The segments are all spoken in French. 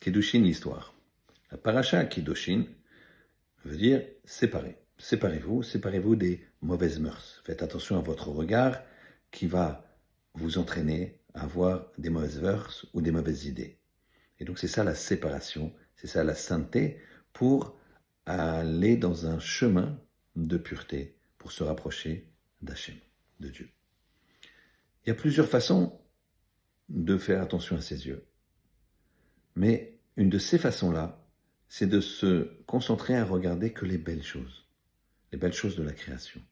Kiddushin, l'histoire. La paracha Kiddushin veut dire séparer. Séparez-vous des mauvaises mœurs. Faites attention à votre regard qui va vous entraîner à avoir des mauvaises mœurs ou des mauvaises idées. Et donc c'est ça la séparation, c'est ça la sainteté pour aller dans un chemin de pureté, pour se rapprocher d'Hachem, de Dieu. Il y a plusieurs façons de faire attention à ses yeux. Mais une de ces façons-là, c'est de se concentrer à regarder que les belles choses de la création,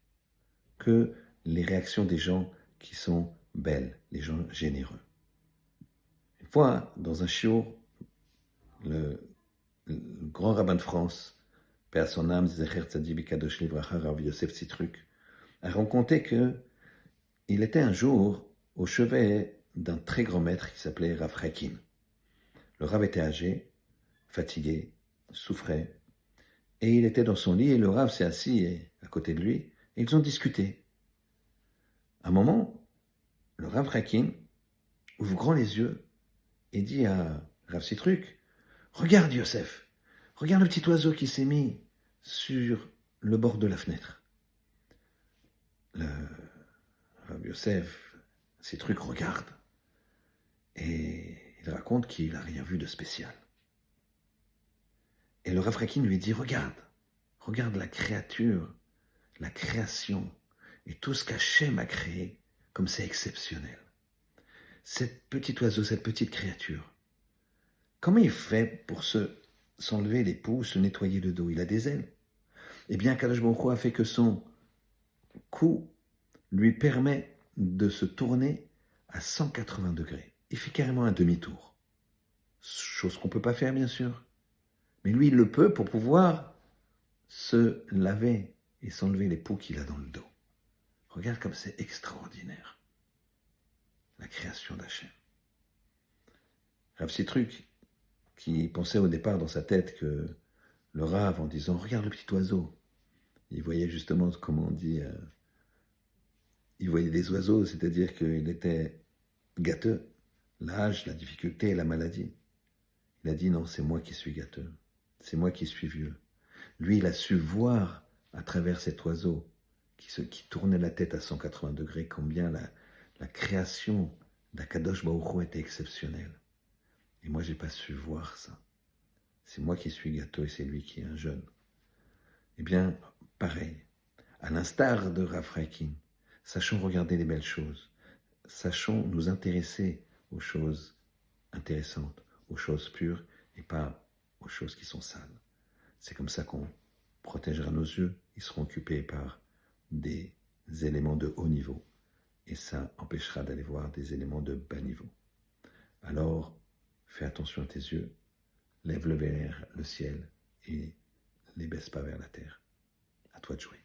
que les réactions des gens qui sont belles, les gens généreux. Une fois, dans un shiur, le grand rabbin de France, Père son âme, Zecher Tzadi Bikadosh Livracha, Rav Yosef Sitruk, a raconté qu'il était un jour au chevet d'un très grand maître qui s'appelait Rav Hakim. Le Rav était âgé, fatigué, souffrait, et il était dans son lit, et le Rav s'est assis à côté de lui, et ils ont discuté. À un moment, le Rav Hakim ouvre grand les yeux et dit à Rav Sitruk, « Regarde Yosef, regarde le petit oiseau qui s'est mis sur le bord de la fenêtre. » Le Rav Yosef, Sitruk regarde, et il raconte qu'il n'a rien vu de spécial. Et le Rav Hakim lui dit, regarde la créature, la création, et tout ce qu'Hachem a créé, comme c'est exceptionnel. Cet petit oiseau, cette petite créature, comment il fait pour s'enlever les peaux, se nettoyer le dos? Il a des ailes. Eh bien, Kadosh Baruch Hu a fait que son cou lui permet de se tourner à 180 degrés. Il fait carrément un demi-tour. Chose qu'on ne peut pas faire, bien sûr. Mais lui, il le peut pour pouvoir se laver et s'enlever les peaux qu'il a dans le dos. Regarde comme c'est extraordinaire. La création d'Hachem. Rav Sitruk, qui pensait au départ dans sa tête que le Rav, en disant « Regarde le petit oiseau », il voyait justement, comme on dit, il voyait des oiseaux, c'est-à-dire qu'il était gâteux, l'âge, la difficulté et la maladie. Il a dit « Non, c'est moi qui suis gâteux, c'est moi qui suis vieux ». Lui, il a su voir à travers cet oiseau qui tournait la tête à 180 degrés, combien la création d'Akadosh Baruch Hu était exceptionnelle. Et moi, je n'ai pas su voir ça. C'est moi qui suis gâteux et c'est lui qui est un jeune. Eh bien, pareil, à l'instar de Rav Hakim, sachons regarder les belles choses, sachons nous intéresser aux choses intéressantes, aux choses pures et pas aux choses qui sont sales. C'est comme ça qu'on protégera nos yeux, ils seront occupés par des éléments de haut niveau et ça empêchera d'aller voir des éléments de bas niveau. Alors, fais attention à tes yeux, lève-le vers le ciel et les baisse pas vers la terre. À toi de jouer.